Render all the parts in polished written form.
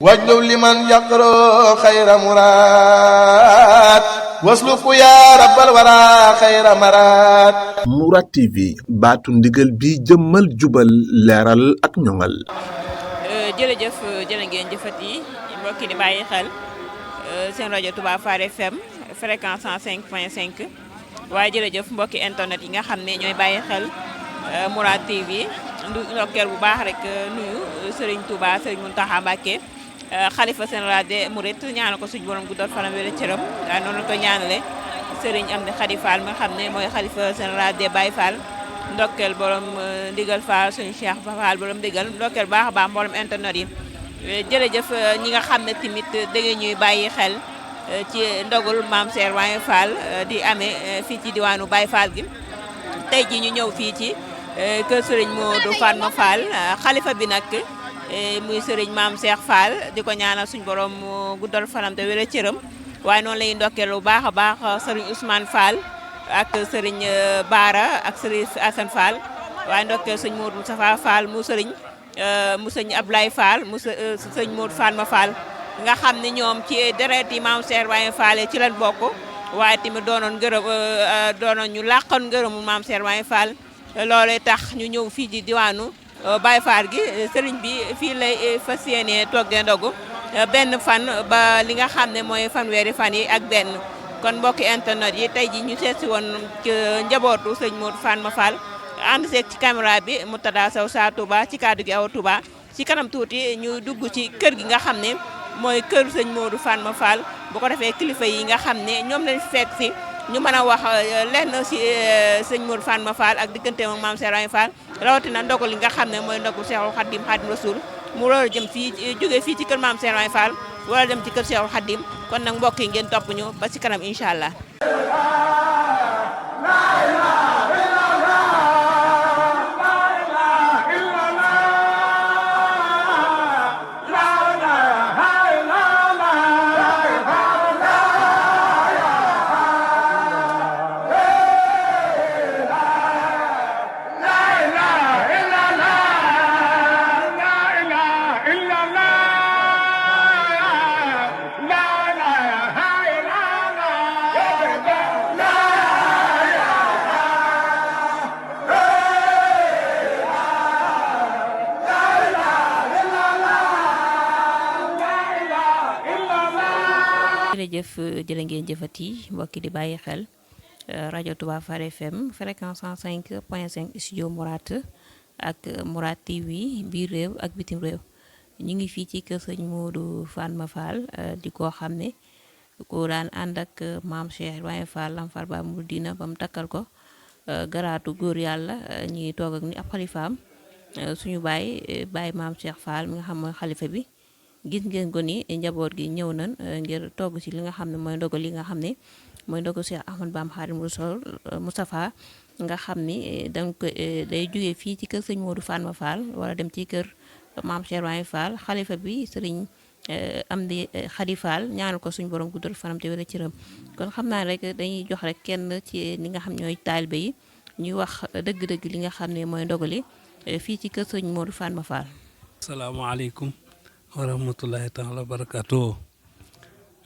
wajlu liman yaqro xayra muraad wasluku yaa rabbal wara xayra maraad. Mourad TV baatu ndigal bi jëmmal jubal leeral ak ñoŋal. jërëjëf jërë ngeen jëfati mbokki di bàyyi xel seen rajo Touba Fall FM fréquence 105.5 waaye jërëjëf mbokki internet yi nga xam ne ñooy bàyyi xel Mourad TV ndokkeel bu baax rek nuyu Serigne Touba Serigne Mountakha Mbacké xalifa général des Mourides ñaanal ko suñu borom guddal fanam wér cëram waaye noonu la ko ñaanale Serigne Amdi Khady Fall mi nga xam ne mooy xalifa général des Baye Fall ndokkeel borom ndigal Fall suñu Cheikh Fall borom ndigal ndokkeel baax a baax mboolem internet yi jërëjëf ñi nga xam ne tamit da ngeen ñuy bàyyi xel ci ndogul Maam Cheikh Ibrahima Fall di amee fii ci diwaanu Baye Fall gi tey ji ñu ñëw fii ci kër Serigne Modou Fatma Fall xalifa bi nag muy Serigne Maam Cheikh Fall di ko ñaanal suñu borom guddal fanam te wér cëram waaye noonu lay ndokkeel bu baax a baax Serigne Ousmane Fall ak Serigne Baara ak Serigne Assane Fall waaye ndokkeel sëñ Modou Moustapha Fall mu sëñ Ablaye Fall mu sëñ Modou Fatma Fall nga xam ne ñoom ci deret yi Maam Cheikh Ibrahima Fall ci lañ bokk waaye tamit doonoon ñu làqoon ngërëmu Maam Cheikh Ibrahima Fall loolee tax ñu ñëw fii ci diwaanu Baye Fall gi sëriñ bi fii lay fas yéenee toggee ndogu benn fan ba li nga xam ne mooy fanweeri fan yi ak benn kon mbokki internet yi tey ji ñu seetsi woon ci njabootu sëñ Modou Fatma Fall ànd seeg ci caméra bi Moutada Sow Sa Touba ci kaddu gi Awa Touba ci kanam tuuti ñu dugg ci kër gi nga xam ne mooy kër sëñ Modou Fatma Fall bu ko defee kilifa yi nga xam ne ñoom lañ fekk si ñu mën a wax lenn si sëñ Modou Fatma Fall ak digganteem ak Maam Cheikh Ibrahima Fall rawatina ndogu li nga xam ne mooy ndogu Cheikhul Khadim Khadim Rasoul mu war a jëm fii jógee fii ci kër Maam Cheikh Ibrahima Fall wala dem ci kër Cheikhul Khadim kon nag mbokk yi ngeen topp ñu ba ci kanam incha allah. jërëjëf jërë ngeen jëfati mbokki di bàyyi xel rajo Touba Fall FM fréquence 105.5 studio Mourad ak Mourad TV biir réew ak bitim réew ñu ngi fii ci kër sëñ Modou Fatma Fall di koo xam ne ko daan ànd ak Maam Cheikh Ibrahima Fall Lam Fall ba mu dina ba mu takkal ko garaatu góor yàlla ñu ngi toog ak ni ab xalifaam suñu baay Maam Cheikh Fall mi nga xam mooy xalifa bi gis ngeen ko ni njaboot gi ñëw nañ ngir togg ci li nga xam ne mooy ndogal li nga xam ne mooy ndogal Cheikh Ahmadou Bamba Khadimu Rasul Moustapha nga xam ni danga ko day jógee fii ci kër sëñ Modou Fatma Fall wala dem ci kër Maam Cheikh Ibrahima Fall xalifa bi sëriñ Amdi Khady Fall ñaanal ko suñu borom guddal fanam te wér cëram kon xam naa rek dañuy jox rek kenn ci li nga xam ñooy taalibe yi ñuy wax dëgg-dëgg li nga xam ne mooy ndogali fii ci kër sëñ Modou Fatma Fall. asalaamaaleykum wa rahmatullahi taala wa barakatuh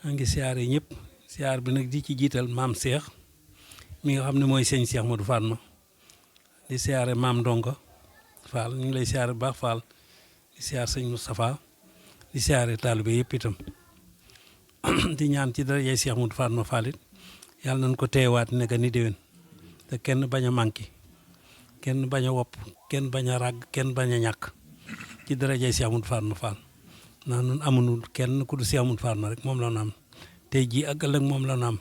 maa ngi siyaare ñëpp siyaar bi nag di ci jiital maam Cheikh mi nga xam ne mooy sëñ Cheikh Modou Fatma di siyaare maam Ndonga Fall ñu ngi lay siyaare bu baax Fall di siyaar sëñ Moustapha di siyaare taalibe yëpp itam di ñaan ci darajay Cheikh Modou Fatma Fall it yàlla nañ ko teewaat ne ni déwén te kenn bañ a manqué kenn bañ a wopp kenn bañ a ràgg kenn bañ a ñàkk ci darajay Cheikh Modou Fatma Fall ndax ñun amuñu kenn ku du Cheikh Modou Fatma rek moom la ñu am tey jii ak ëllëg moom la ñu am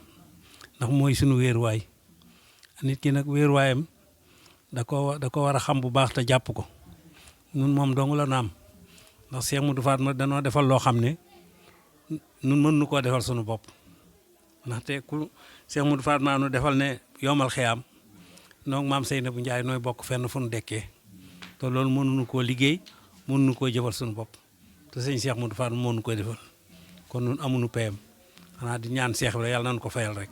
ndax mooy suñu wéeruwaay nit ki nag wéeruwaayam da ko war a xam bu baax te jàpp ko ñun moom dong la ñu am ndax Cheikh Modou Fatma danoo defal loo xam ne ñun mën nu koo defal suñu bopp ndaxte ku Cheikh Modou Fatma nu defal ne yomal xiyaam donc maam Seynabou Ndiaye nooy bokk fenn fu nu dekkee te loolu mënuñu koo liggéey mënuñu koo jëfal suñu bopp te sëñ Cheikh Modou Fatma moo nu koy defal kon nun amuñu payam xanaa di ñaan Cheikh bi yàlla nañu ko fayal rek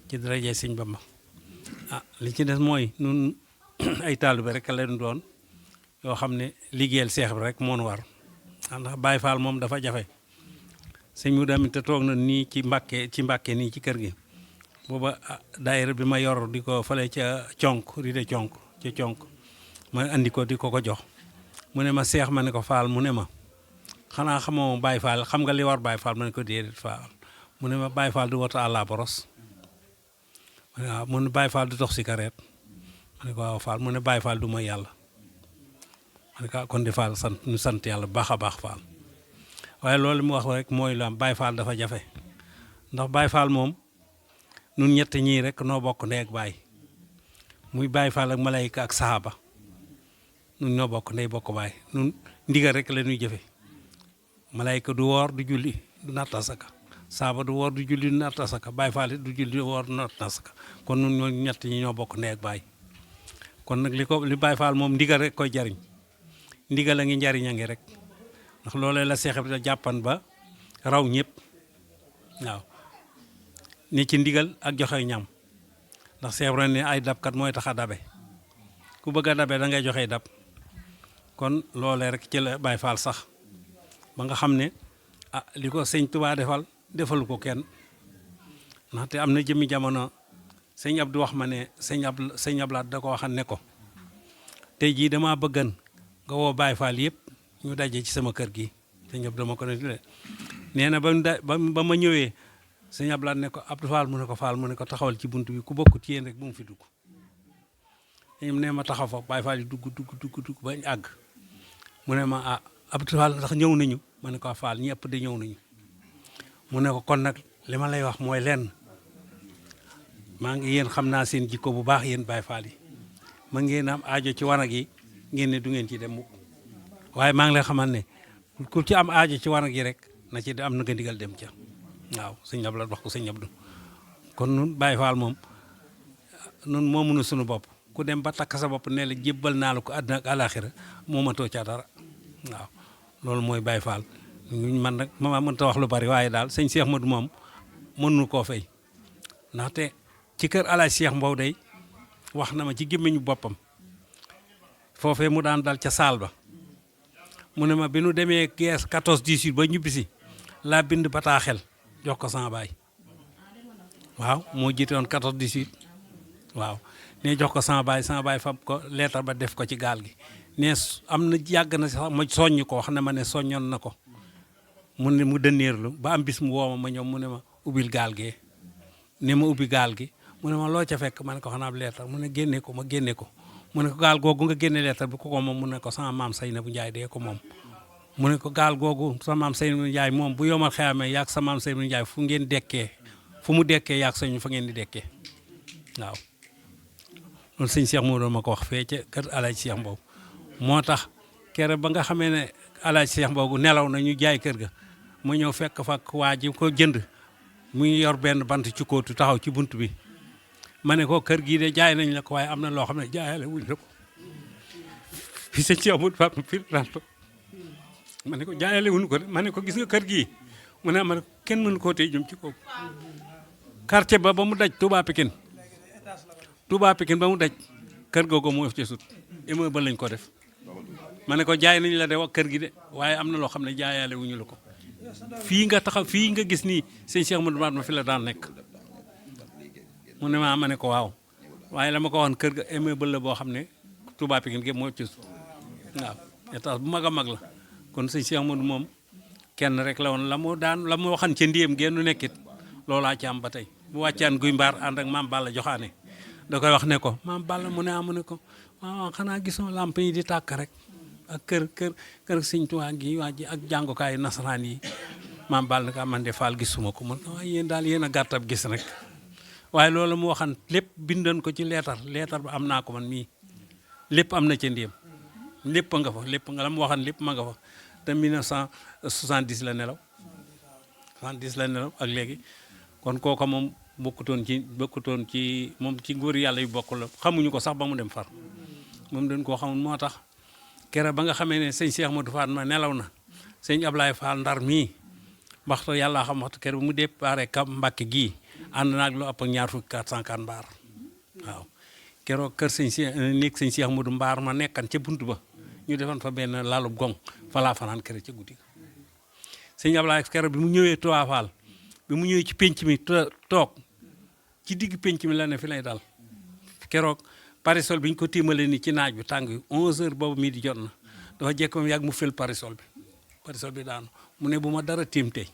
ci daraja sëñ Bamba li ci des mooy nun ay taalibe rek la ñu doon yoo xam ne liggéeyal Cheikh bi rek moo nu war ndax Baye Fall moom dafa jafe sëñ mu damit te toog na nii ci Mbàkke nii ci kër gi booba daayira bi ma yor di ko fale ca conk ride conk ca conk ma andi ko di ko jox mu ne ma seex ma ne ko Fall mu ne ma xanaa xamoo Baye Fall xam nga li war Baye Fall ma ne ko déedéet Fall mu ne ma Baye Fall du wata àlla boros ma ne waaw mu ne Baye Fall du tox cigarette ma ne ko waaw Fall mu ne Baye Fall du mooy yàlla ma ne ko kon di Fall ñu sant yàlla baax a baax Fall waaye loolu mu wax rek mooy lu am Baye Fall dafa jafe ndax Baye Fall moom nun ñett ñii rek noo bokk ndey ak baay muy Baye Fall ak malayka ak saaba nun ñoo bokk ndey bokk baay nun ndigal rek la ñuy jëfe malayka du woor du julli du natta saka saaba du woor du julli du natta saka Baye Fall du julli du woor du natta saka kon nun ñoo ñett ñi ñoo bokk ndey ak baay kon nag li Baye Fall moom ndigal rek koy jariñ ndigal a ngi njariñ a ngi rek ndax loolee la seex bi da jàppan ba raw ñëpp waaw ne ci ndigal ak joxe ñam ndax seex bi ne ay dabkat mooy tax a dabe ku bëgg a dabe da ngay joxe dab kon loolee rek ci la Baye Fall sax ba nga xam ne li ko sëñ Tuubaa defalu ko kenn ndaxte am na jëmmi jamono sëñ Abdou wax ma ne sëñ Ablaat da ko waxan ne ko tey jii dama bëggan nga woo Baye Fall yëpp ñu daje ci sama kër gi sëñ Abdou dama ko ne nee na ba ma ñëwee sëñ Ablaat ne ko Abdou Fall mu ne ko Fall mu ne ko taxawal ci bunt bi ku bokk ci yéen rek bu mu fi dugg ñoom nee ma taxaw fa Baye Fall yi dugg bañ àgg mu ne ma Abdou Fall ndax ñëw nañu ma ne ko Fall ñëpp de ñëw nañu mu ne ko kon nag li ma lay wax mooy lenn maa ngi yéen xam naa seen jikko bu baax yéen Baye Fall yi ma ngeen am aajo ci wanag yi ngeen ne du ngeen ci dem mukk waaye maa ngi lay xamal ne ku ci am aajo ci wanag yi rek na ci am na nga ndigal dem ca waaw sëñ Abdou wax ko sëñ Abdou kon nun Baye Fall moom nun moomunu suñu bopp ku dem ba takk sa bopp ne la jébbal naa la ko àddina ak àlaaxira moomatoo ca dara waaw loolu mooy Baye Fall man nag ma mënta wax lu bari waaye daal sëñ Cheikh Modou moom mënuñu koo fay ndaxte ci kër alaaj Cheikh Mbow day wax na ma ci gémmiñu boppam foofee mu daan dal ca saal ba mu ne ma bi nu demee gees 14-18 ba ñibbisi laa bind bataaxel jox ko sama baay waaw moo jiite woon 14-18 waaw ne jox ko sama baay fab ko leetar ba def ko ci gaal gi ne am na yàgg na sax ma soññ ko wax ne ma ne soññoon na ko mu ne mu dënneerlu ba am bis mu wooma ma ñëw mu ne ma ubbil gaal gee ne ma ubbi gaal gi mu ne ma loo ca fekk ma ne ko xanaa ab leetar mu ne génne ko ma génne ko mu ne ko gaal googu nga génne leetar bi ku ko moom mu ne ko sama maam Seynabou Ndiaye dee ko moom mu ne ko gaal googu sama maam Seynabou Ndiaye moom bu yomal xeyaamee yaag sa maam Seynabou Ndiaye fu ngeen dekkee fu mu dekkee yaag sañu fa ngeen di dekkee waaw loolu sëñ Cheikh moo doon ma ko wax fee ca kër alaaj Cheikh Mbow moo tax kere ba nga xamee ne alaaj Cheikh Mbow nelaw na ñu jaay kër ga ma ñëw fekk fa waa ji ko jënd mu ngi yor benn bant ci kóotu taxaw ci bunt bi ma ne ko kër gii de jaay nañ la ko waaye am na loo xam ne jaayale wuñ la ko fi sëñ Cheikh Modou Fall fi ranto ma ne ko jaayale wuñ ko de ma ne ko gis nga kër gii mu ne ma ne kenn mënu koo tey jëm ci kaw quartier ba mu daj Touba Pikine ba mu daj kër googu moo ci sut immeuble lañ ko def ma ne ko jaay nañ la de wax kër gi de waaye am na loo xam ne jaayaale wuñu la ko fii nga taxaw fii nga gis nii sëñ Cheikh Modou ma fi la daan nekk mu ne ma ne ko waaw waaye la ma ko waxoon kër ga immeuble la boo xam ne Touba Pikine gépp moo ci sut waaw étage bu mag a mag la kon sëñ Cheikh Modou moom kenn rek la woon la mu waxan ca ndiyem génnu nekkit loolaa ci am ba tey bu wàccaan guy mbaar ànd ak maam Balla joxaane da koy wax ne ko maam Balla mu ne ko waaw xanaa gisoo lamp yi di tàkk rek ak kër sëñ Tuubaa gi waa ji ak jàngukaayu nasaraan yi maam Balla ka man de Fall gisuma ko man waaye yéen daal yéen a gàttab gis rek waaye loolu mu waxan lépp bindoon ko ci leetar ba am naa ko man mii lépp am na ca ndéem lépp nga fa lépp nga la mu waxan lépp ma nga fa te 1970 la nelaw 70 la nelaw ak léegi kon kooka moom bokkutoon ci moom ci góor yàlla yu bokk la xamuñu ko sax ba mu dem far moom dañ koo xamul moo tax kere ba nga xamee ne sëñ Cheikh Modou Fall ma nelaw na sëñ Ablaye Fall Ndar mii waxtu yàlla xam waxtu kere bu mu déparé Kam Mbàkke gii ànd naag lu ëpp ak ñaar fukki 404 mbaar waaw keroog kër sëñ Cheikh néeg sëñ Cheikh Modou mbaar ma nekkan ca bunt ba ñu defoon fa benn laalub gong fa laa fanaan kere ca guddi sëñ Ablaye kere bi mu ñëwee Touba Fall bi mu ñëwee ci penc mi toog ci digg penc mi la ne fi lay dal keroog parisol bi ñu ko tiimale ni ci naaj bi tàng 11h boobu mii di jot na dafa jekk moom yàgg mu fël parisol bi daanu mu ne bu ma dara tiim tey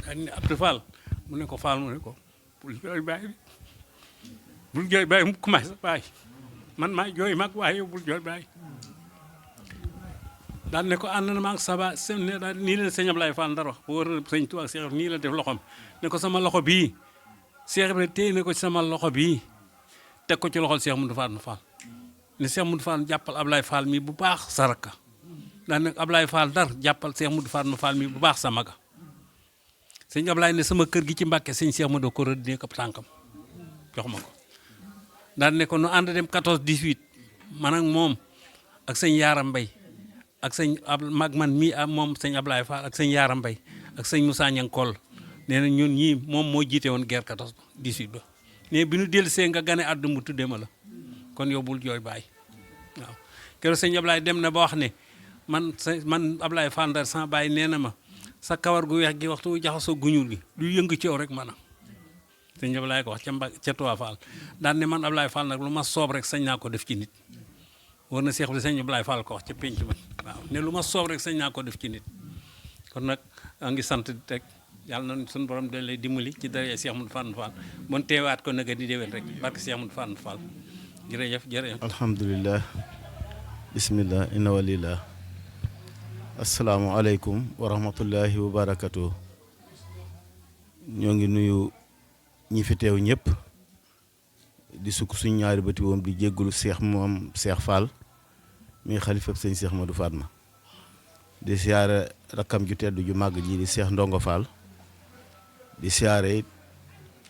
daal ne Abdou Fall mu ne ko Fall mu ne ko bul jooy bàyyi mu commencé sa bàyyi man maa jooy mag waaye yow bul jooy bàyyi daal ne ko ànd na maag saba ne daal nii leen sëñ Ablaye Fall Ndar wax bu wër sëñ Tuubaa Cheikh nii la def loxoom ne ko sama loxo bii Cheikh Ibrahima téye ne ko ci sama loxo bii teg ko ci loxol Cheikh Moudou Fall ne Cheikh Moudou Fall jàppal Ablaye Fall mi bu baax sa rakka daal ne Ablaye Fall Ndar jàppal Cheikh Moudou Fall mi bu baax sa maga sëñ Ablaye ne sama kër gi ci Mbàkke sëñ Cheikh Moudou ko rëdd ne ko tànkam jox ma ko daal ne ko nu ànd dem 14 18 man ak moom ak sëñ Yaaram Mbay ak sëñ mag man mii moom sëñ Ablaye Fall ak sëñ Yaaram Mbay ak sëñ Moussa Ñankol nee na ñun ñii moom moo jiite woon guerre 14 18 ba mais bi nu dellu see nga gane àdduna mu tuddee ma la kon yow bul jooy bàyyi waaw keroog sëñ Ablaye dem na ba wax ne man Ablaye Fall Ndar sama bàyyi nee na ma sa kawar gu weex gi waxtu jaxasoo guñul gi du yëngu ci yow rek maanaam sëñ Ablaye ko wax ca Touba Fall daan ne man Ablaye Fall nag lu ma soob rek sañ naa ko def ci nit war na seex bi sëñ Ablaye Fall ko wax ca pénc ma waaw ne lu ma soob rek sañ naa ko def ci nit kon nag a ngi sant teg yàlla na suñu borom da lay dimbali ci dara Cheikh Moudou Fall bon teewaat ko nag di déwén rek barke Cheikh Moudou Fall jërëjëf. alhamdulilah bismillah inna walillah asalaamualeykum wa rahmatullahi wa barakatuh ñoo ngi nuyu ñi fi teew ñëpp di sukk suñ ñaari bëti woom di jéggalu Cheikh Fall mi xalifa sëñ Cheikh Modou Fatma di siyaare rakkam ju tedd ju màgg ji di Cheikh Ndongo Fall di siyaare it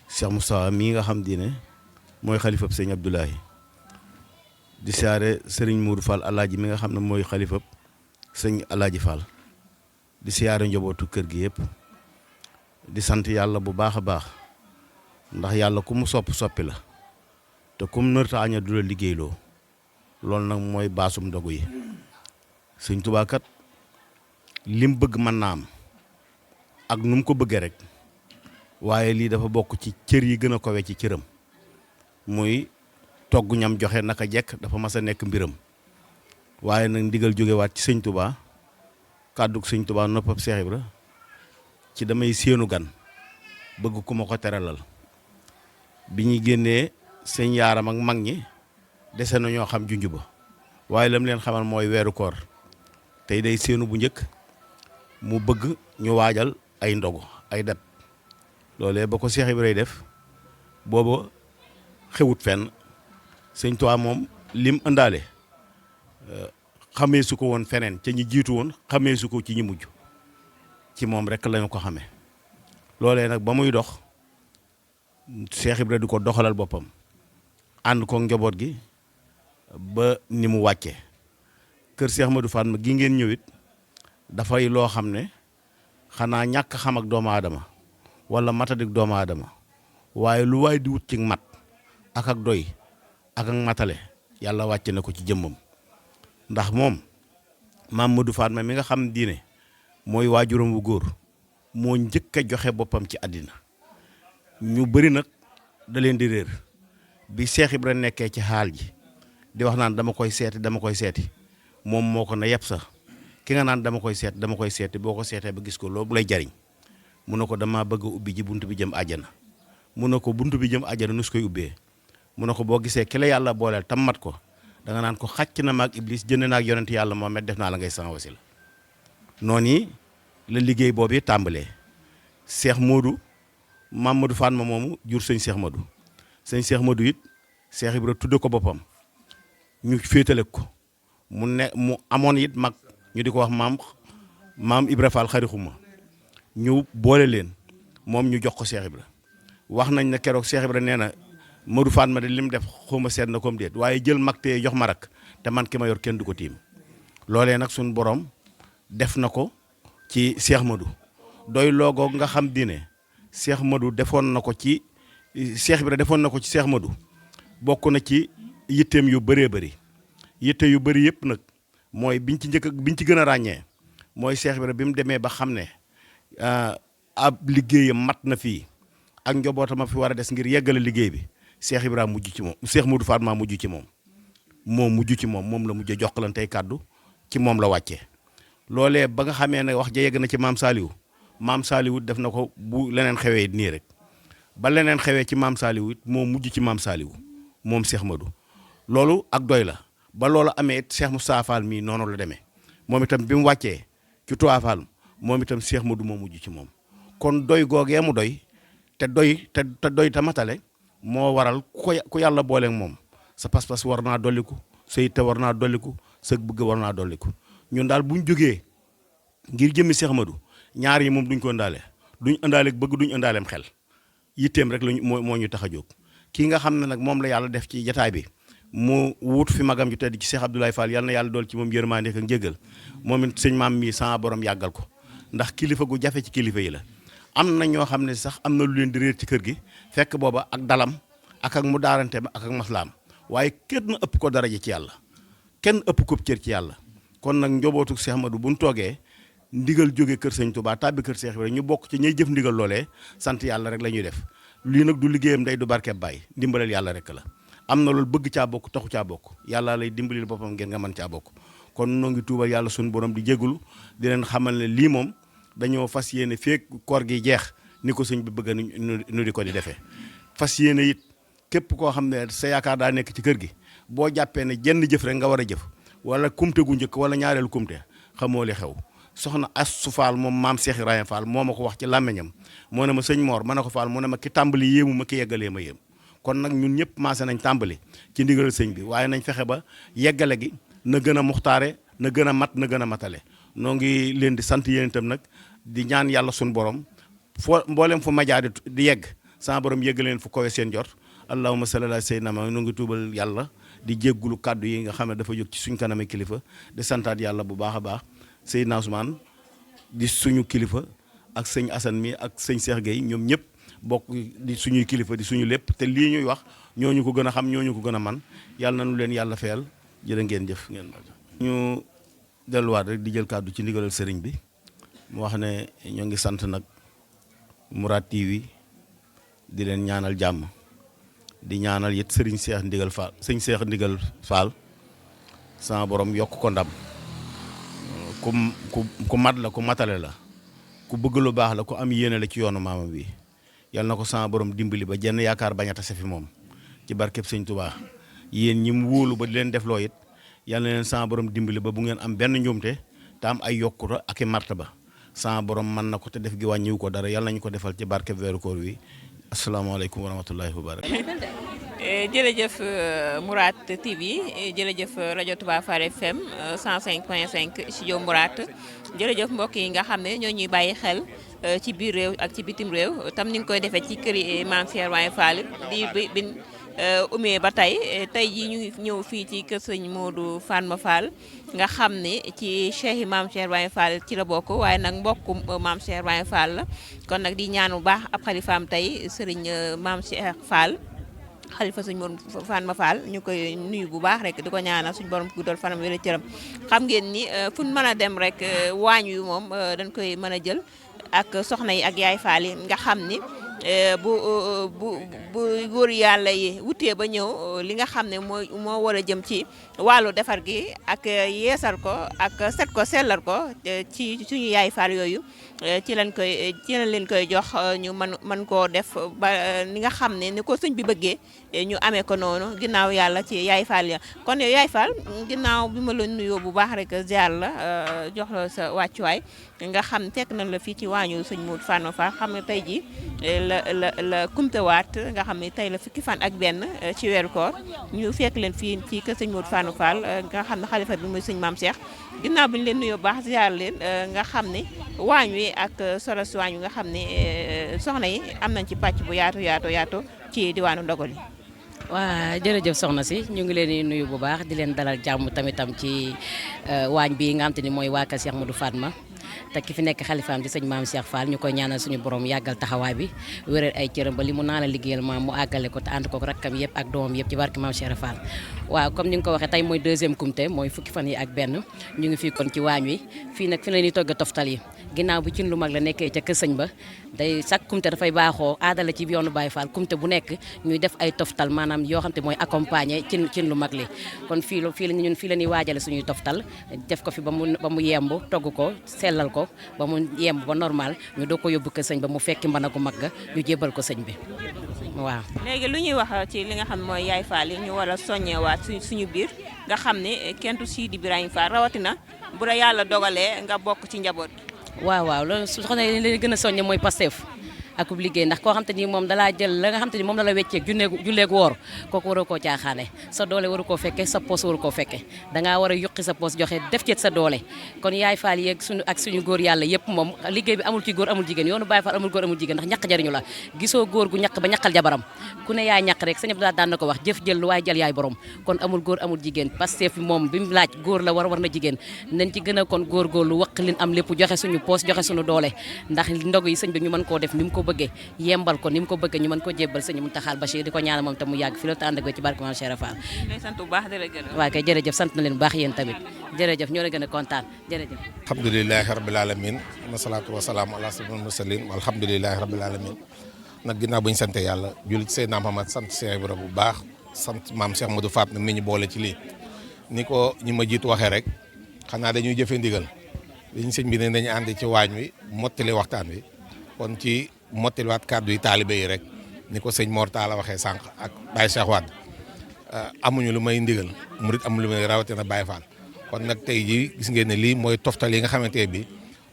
Cheikh Moustapha mii nga xam di ne mooy xalifab sëñ Abdoulahi di siyaare sëriñ Moudou Fall alaaji mi nga xam ne mooy xalifab sëñ alaaji Fall di siyaare njabootu kër gi yëpp di sant yàlla bu baax a baax ndax yàlla ku mu soppi la te ku mu nërta aña du la liggéeyloo loolu nag mooy baasum ndogu yi sëñ Tuubaa kat lim bëgg mën naa am ak nu mu ko bëggee rek waaye lii dafa bokk ci cër yi gën a kowe ci cëram muy togg ñam joxe naka jekk dafa mas a nekk mbiram waaye nag ndigal jógewaat ci sëñ Tuubaa kàddug sëñ Tuubaa noppab Seex Ibra ci damay séenu gan bëgg ku ma ko teralal bi ñuy génnee sëñ Yaaram ak mag ñi dese na ñoo xam junj ba waaye lam leen xamal mooy weeru koor tey day séenu bu njëkk mu bëgg ñu waajal ay ndogu ay dat loolee ba ko Seex Ibra def booba xewut fenn sëñ Tuubaa moom lim ëndaale xamee su ko woon feneen ca ñi jiitu woon xamee su ko ci ñi mujj ci moom rek lañu ko xamee loolee nag ba muy dox Seex Ibra di ko doxalal boppam ànd ko njaboot gi ba ni mu wàccee kër Seex Modou Fatma gi ngeen ñëwit dafay loo xam ne xanaa ñàkk xam ak doomu aadama wala matadik doomu aadama waaye lu waay di wut ci mat ak doy ak matale yàlla wàcce na ko ci jëmmam ndax moom maam Modou Fatma mi nga xam diine mooy waajuram wu góor moo njëkk a joxe boppam ci àddina ñu bëri nag da leen di réer bi Seex Ibra nekkee ci xaal ji di wax naan dama koy seeti moom moo ko na yeb sax ki nga naan dama koy seeti boo ko seetee ba gis ko loolu lay jariñ mu ne ko dama bëgg a ubbi ji bunt bi jëm àjjana mu ne ko bunt bi jëm àjjana nu su koy ubbee mu ne ko boo gisee ki la yàlla booleel tam mat ko da nga naan ko xàcc na maag Iblis jënd naag yonent yàlla Muhammad def naa la ngay sama wasila noonu yi la liggéey boobu tàmbalee Seex Modou maam Modou Fatma moomu jur sëñ Seex Modou it Seex Ibra tudde ko boppam ñu féetale ko mu amoon it mag ñu di ko wax maam Ibra Fall xarixuma ñu boole leen moom ñu jox ko Seex Ibra wax nañ ne keroog Seex Ibra nee na Modou Fatma de lim def xawma seet na comme déet waaye jël mag te jox ma rak te man ki ma yor kenn du ko tiim loolee nag suñ borom def na ko ci Seex Modou doy loogoo nga xam diine Seex Modou defoon na ko ci Seex Ibra defoon na ko ci Seex Modou bokk na ci yitteem yu bëree bëri yitte yu bëri yëpp nag mooy biñ ci gën a ràññee mooy Cheikh Ibra bi mu demee ba xam ne ab liggéeyam mat na fii ak njabootam a fi war a des ngir yeggale liggéey bi Cheikh Ibra mujj ci moom Cheikh Modou Fatma mujj ci moom moom la mujjee jokkalantey kàddu ci moom la wàccee loolee ba nga xamee ne wax ja yegg na ci maam Saliou def na ko bu leneen xewee nii rek ba leneen xewee ci maam Saliou it moo mujj ci maam Saliou moom Cheikh Modou loolu ak doy la ba loolu amee it Cheikh Moustapha Fall mii noonu la demee moom itam bi mu wàccee ci Touba Fall moom itam Cheikh Modou moo mujj ci moom kon doy googee mu doy te doy te matale moo waral ku yàlla booleeg moom sa pas-pas war naa dolliku sa yitte war naa dolliku sa bëgg war naa dolliku ñun daal buñ jógee ngir jëmmi Cheikh Modou ñaar yi moom duñ ko ëndaale duñ ëndaale bëgg duñ ëndaaleem xel yitteem rek lañ moo ñu tax a jóg kii nga xam ne nag moom la yàlla def ci jataay bi mu wut fi magam ju tedd ci Cheikh Abdoulaye Fall yàlla na yàlla dool ci moom yërmande ak njëgal moom it sëñ maam mi sama borom yàggal ko ndax kilifa gu jafe ci kilifa yi la am na ñoo xam ne sax am na lu leen di réer ci kër gi fekk booba ak dalam ak mu daarante ba ak maslaam waaye kenn ëpp ko daraja ci yàlla kenn ëpp ko cër ci yàlla kon nag njobootu Cheikh Modou bu ñu toogee ndigal jóge kër sëñ Touba tàbbi kër Cheikh Ibra ñu bokk ci ñay jëf ndigal loolee sant yàlla rek la ñuy def lii nag du liggéeyam ndey du barkeeb baay ndimbalal yàlla rek la am na loolu bëgg caa bokk taxu caa bokk yàlla lay dimbalil boppam ngeen nga mën caa bokk kon noo ngi tuubal yàlla suñu borom di jégalu di leen xamal ne lii moom dañoo fas yéene feek koor gi jeex ni ko sëñ bi bëgg nu di ko di defee fas yéene it képp koo xam ne sa yaakaar daa nekk ci kër gi boo jàppee ne jenn jëf rek nga war a jëf wala kumte gu njëkk wala ñaareelu kumte xamoo li xew soxna Astou Fall moom maam Cheikh Ibrahima Fall moo ma ko wax ci làmmeñam moo ne ma sëñ Mor ma ne ko Fall mu ne ma ki tàmbali yéemu ma ki yeggalee ma yéem kon nag ñun ñëpp maase nañ tàmbali ci ndigal sëñ bi waaye nañ fexe ba yeggale gi na gën a muxtaare na gën a mat na gën a matale noo ngi leen di sant yéen itam nag di ñaan yàlla suñu borom foo mboolem fu majaa di yegg sama borom yegg leen fu kowe seen jot allahumma salli ala sayyidina ma noo ngi tuubal yàlla di jéggulu kàddu yi nga xam ne dafa jóg ci suñ kaname kilifa di santaat yàlla bu baax a baax Seydina Ousmane di suñu kilifa ak sëñ Assane mi ak sëñ Cheikh Gueye ñoom ñëpp bokk di suñuy kilifa di suñu lépp te lii ñuy wax ñooñu ko gën a xam ñooñu ko gën a man yàlla nañu leen yàlla fayal jërë ngeen jëf ngeen ñu delluwaat rek di jël kàddu ci ndigalal sëriñ bi mu wax ne ñoo ngi sant nag Mourad TV di leen ñaanal jàmm di ñaanal it sëriñ Cheikh Ndigal Fall sëñ Cheikh Ndigal Fall sama borom yokk ko ndam ku mat la ku matale la ku bëgg lu baax la ku am yéene la ci yoonu maamam bi yal na ko sama borom dimbali ba jenn yaakaar bañ a tase fi moom ci barkeb sëñ Touba yéen ñi mu wóolu ba di leen def loo it yal na leen sama borom dimbali ba bu ngeen am benn njuumte te am ay yokkute ak i martaba sama borom mën na ko te def gi wàññiwu ko dara yal nañu ko defal ci barkeb weeru koor wi asalaamaaleykum wa rahmatullahi wa barakatuh. jërëjëf Mourad TV jërëjëf rajo Touba Fall FM 105.5 studio Mourad jërëjëf mbokk yi nga xam ne ñoo ñuy bàyyi xel ci biir réew ak ci bitim réew tam ni nga koy defee ci këri Maam Cheikh Ibrahima Fall di bin umee ba tey jii ñu ngi ñëw fii ci kër sëñ Modou Fatma Fall nga xam ne ci cheikh yi Maam Cheikh Ibrahima Fall ci la bokk waaye nag mbokku Maam Cheikh Ibrahima Fall la kon nag di ñaan bu baax ab xalifaam tey sëriñ Maam Cheikh Fall xalifa suñ borom Fatma Fall ñu koy nuyu bu baax rek di ko ñaanal suñ borom guddal fanam wér cëram xam ngeen ni fu ñu mën a dem rek waañ wi moom dañ koy mën a jël ak soxna yi ak yaay Fall yi nga xam ni bu góor yàlla yi wutee ba ñëw li nga xam ne moo war a jëm ci wàllu defar gi ak yeesal ko ak set ko sellal ko ci suñu yaay Fall yooyu ci lañ leen koy jox ñu mën koo def ba ni nga xam ne ni ko sëñ bi bëggee ñu amee ko noonu ginnaaw yàlla ci yaay Fall ya kon yow yaay Fall ginnaaw bi ma la nuyoo bu baax rek ziar la jox la sa wàccuwaay nga xam fekk nañ la fii ci waañu sëñ Modou Fatma Fall xam ne tey ji la kumtewaat nga xam ne tey la fukki fan ak benn ci weeru koor ñu fekk leen fii ci kër sëñ Modou Fatma Fall nga xam ne xalifa bi muy sëñ Maam Cheikh ginnaaw bi ñu leen nuyoo baax ziar leen nga xam ne waañ wi ak solo si waañ wi nga xam ne soxna yi am nañ ci pàcc bu yaatu ci diwaanu Ndogol yi. waa jërëjëf soxna si ñu ngi leen di nuyu bu baax di leen dalal jàmm tamitam ci waañ bi nga xam te ni mooy waa kër Cheikh Modou Fatma te ki fi nekk xalifaam di sëñ maam Cheikh Fall ñu koy ñaanal suñu borom yàggal taxawaay bi wéral ay cëram ba li mu naa la liggéeyal maam mu àggale ko te ànd ko rakkam yëpp ak doomam yëpp ci barke maam Cheikh Fall. waaw comme ni nga ko waxee tey mooy deuxième comité mooy fukki fan yi ak benn ñu ngi fii kon ci waañ wi fii nag fi la ñuy togg a toftal yi ginnaaw bi cin lu mag la nekkee ca kër sëñ ba day chaque comité dafay baaxoo aadala ci yoonu Baye Fall comité bu nekk ñuy def ay toftal maanaam yoo xam te mooy accompagner cin lu mag li kon fii la ñuy waajale suñuy toftal def ko fi ba mu yemb togg ko sellal ko ba mu yemb ba normal ñu doo ko yóbbu kër sëñ ba mu fekki mbana gu mag ga ñu jébal ko sëñ bi waaw. léegi lu ñuy wax ci li nga xam mooy Yaay Fall yi ñu war a soññewaat suñu biir nga xam ne kenn du Sidi Birahim Fall rawatina bu la yàlla dogalee nga bokk ci njaboot. waaw loolu su xam ne li gën a soññe mooy Pastef akub liggéey ndax koo xam te ni moom dalaa jël la nga xam te ni moom la wecceeg julleeg woor kooku waroo koo caaxaane sa doole waru koo fekke sa poos waru koo fekke dangaa war a yuqi sa poos joxe def ci sa doole kon Yaay Fall yeeg suñu góor yàlla yëpp moom liggéey bi amul ci góor amul jigéen yoonu Baye Fall amul góor amul jigéen ndax ñaq jariñu la gisoo góor gu ñaq ba ñaqal jabaram ku ne yaay ñaq rek sëñ Abdou daan na ko wax jëf jël lu waaye jël yaay borom kon amul góor amul jigéen Pastef moom bi mu laaj góor la war na jigéen nañ ci gën a kon góorgóorlu waq lin am lépp joxe suñu poos joxe suñu doole ndax ndog yi sëñ bi ñu mën koo def ni mu ko bëggee yembal ko ni mu ko bëggee ñu mën ko jébbal sëñ Mountakha Bachir di ko ñaanal moom tam mu yàgg fi la te ànd ak ci barke Maam Cheikh Fall. sant bu baax jërëjëf. waaw kay jërëjëf sant na leen bu baax yéen tamit jërëjëf ñoo la gën a kontaan jërëjëf. alhamdulilahi rabbil alamin wasalaatu wasalaamu ala sayyidil mursalin walhamdulilahi rabbil alamin nag ginnaaw bu ñu sante yàlla julli ci Seydina Muhammad sant Cheikh Ibra bu baax sant maam Cheikh Modou Fatma mi ñu boole ci lii ni ko ñi ma jiitu waxee rek xanaa dañuy jëfe ndigal liñ sëñ bi ne dañu ànd ci waañ wi mottali waxtaan wi kon ci mottaliwaat kàddu yi taalibe yi rek ni ko sëñ Mor Talla waxee sànq ak Baye Cheikh Wade amuñu lu may ndigal murit amuñu lu may rawatina Baye Fall kon nag tey jii gis ngeen ne lii mooy toftal yi nga xamante ne bi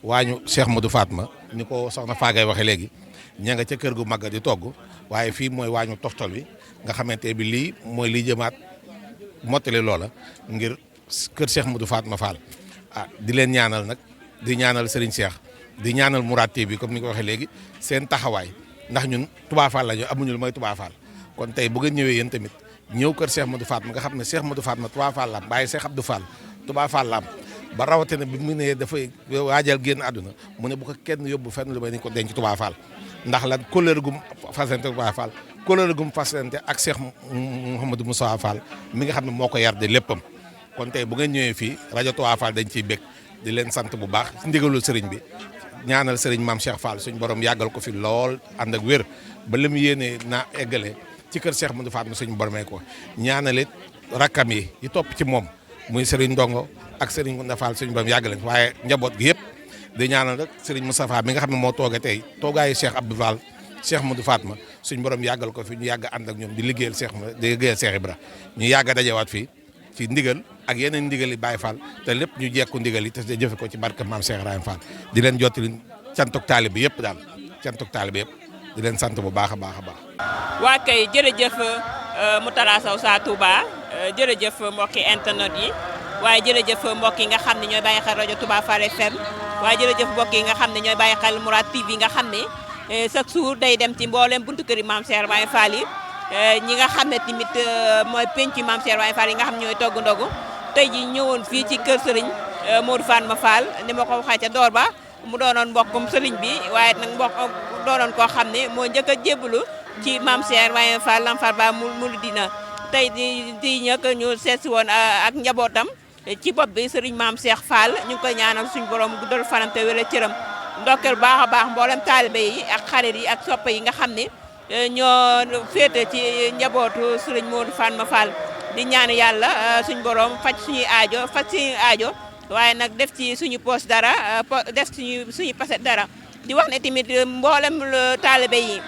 waañu Cheikh Modou Fatma ni ko soxna Fagay waxee léegi ña nga ca kër gu mag di togg waaye fii mooy waañu toftal wi nga xamante bi lii mooy liy jëmaat mottali loola ngir kër Cheikh Modou Fatma Fall di leen ñaanal nag di ñaanal Serigne Cheikh di ñaanal Mourad TV bi comme ni ko waxee léegi seen taxawaay ndax ñun Touba Fall la ñu amuñu lu mooy Touba Fall kon tey bu ngeen ñëwee yéen tamit ñëw kër Cheikh Modou Fatma nga xam ne Cheikh Modou Fatma Touba Fall la am bàyyi Cheikh Abdou Fall Touba Fall la am ba rawatina bi mu ne dafay waajal génn àdduna mu ne bu ko kenn yóbbu fenn lu may ni ko denc Touba Fall ndax lan kóllëre gum fasante Touba Fall kóllëre gum fasante ak Cheikh Mouhamadou Moussa Fall mi nga xam ne moo ko yar de léppam kon tey bu ngeen ñëwee fii rajo Touba Fall dañ ciy bég di leen sant bu baax ci ndigalul sëriñ bi ñaanal sëriñ maam Cheikh Fall suñ borom yàggal ko fi lool ànd ak wér ba li mu yéene naa eggale ci kër Cheikh Modou Fatma suñu boromee ko ñaanalit rakkam yi topp ci moom muy sëriñ Ndongo ak sëriñ Ngounda Fall suñu borom yàggale waaye njaboot gi yëpp di ñaanal rek sëriñ Moustapha mi nga xam ne moo tooge tey toogaayu Cheikh Abdou Fall Cheikh Modou Fatma suñu borom yàggal ko fi ñu yàgg ànd ak ñoom di liggéeyal Cheikh Ibra ñu yàgg a dajewaat fii ci ndigal ak yeneen ndigal yi Baye Fall te lépp ñu jekku ndigal yi te jëfe ko ci barke maam Cheikh Ibrahima Fall di leen jottali cantuk taalibe yëpp daal cantuk taalibe yëpp di leen sant bu baax a baax a baax. waa kay jërëjëf Moutalla Sow sa Touba jërëjëf mbokki internet yi waaye jërëjëf mbokk yi nga xam ne ñooy bàyyi xel rajo Touba Fall FM waaye jërëjëf mbokk yi nga xam ne ñooy bàyyi xel Mourad TV nga xam ne chaque jour day dem ci mboolem buntu kër yi maam Cheikh Ibrahima Fall yi ñi nga xam ne tamit mooy penc maam Cheikh Ibrahima Fall yi nga xam ne ñooy togg ndogu tey ji ñëwoon fii ci kër Serigne Modou Fatma Fall ni ma ko waxee ca door ba mu doonoon mbokkum Serigne bi waaye nag mbokk doonoon koo xam ne moo njëkk a jébbalu ci maam Cheikh Ibrahima Fall Lamfar Ba mu dina tey di ñëkk ñu seetsi woon ak njabootam ci bopp bi Serigne maam Cheikh Fall ñu ngi koy ñaanal suñu borom guddal fanam te wér cëram ndokkeel baax a baax mboolem taalibe yi ak xarit yi ak soppe yi nga xam ne ñoo féete ci njabootu Serigne Modou Fatma Fall di ñaan yàlla suñu borom faj suñuy aajo waaye nag def ci suñu poos dara def suñu paset dara di wax ne tamit mboolem taalibe yi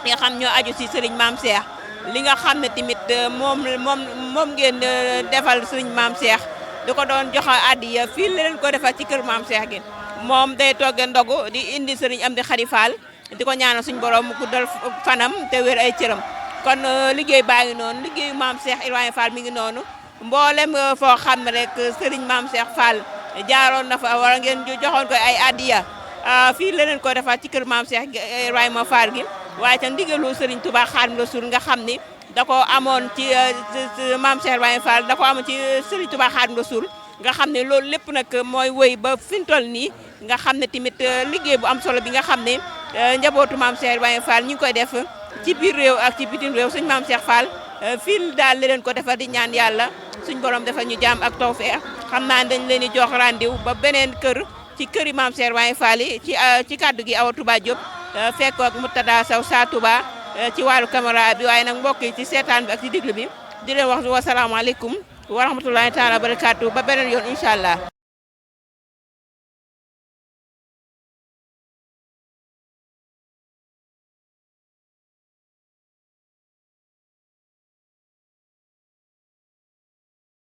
nga xam ñoo aju ci Serigne maam Cheikh li nga xam ne tamit moom ngeen defal Serigne maam Cheikh di ko doon joxe addiya fii la leen ko defal ci kër maam Cheikh gi moom day togge ndogu di indi Serigne Amdi Khady Fall di ko ñaanal suñu borom mu guddal fanam te wér ay cëram kon liggéey baa ngi noonu liggéeyu maam Cheikh Ibrahima Fall mi ngi noonu mboolem foo xam ne rek Serigne maam Cheikh Fall jaaroon na fa wala ngeen joxoon ko ay addiya fii la leen ko defal ci kër maam Cheikh Ibrahima Fall gi waaye tam ndigalu Serigne Touba Xaadimu Rasuul nga xam ni da ko amoon ci maam Cheikh Ibrahima Fall da ko amoon ci Serigne Touba Xaadimu Rasuul nga xam ne loolu lépp nag mooy wëy ba fi mu toll nii nga xam ne tamit liggéey bu am solo bi nga xam ne njabootu maam Cheikh Ibrahima Fall ñu ngi koy def ci biir réew ak ci bitim réew suñ maam Cheikh Fall fii daal li leen ko defal di ñaan yàlla suñ borom defal ñu jàmm ak tawfeex xam naa dañ leen di jox rendez-vous ba beneen kër ci këri maam Cheikh Ibrahima Fall yi ci kàddu gi Awa Touba Diop fekk ak Moutada Sow Sa Touba ci wàllu caméra bi waaye nag mbokk yi ci seetaan bi ak ci diglu bi di leen wax wasalaamaaleykum wa rahmatulahi taala wa barakaatu ba beneen yoon incha allah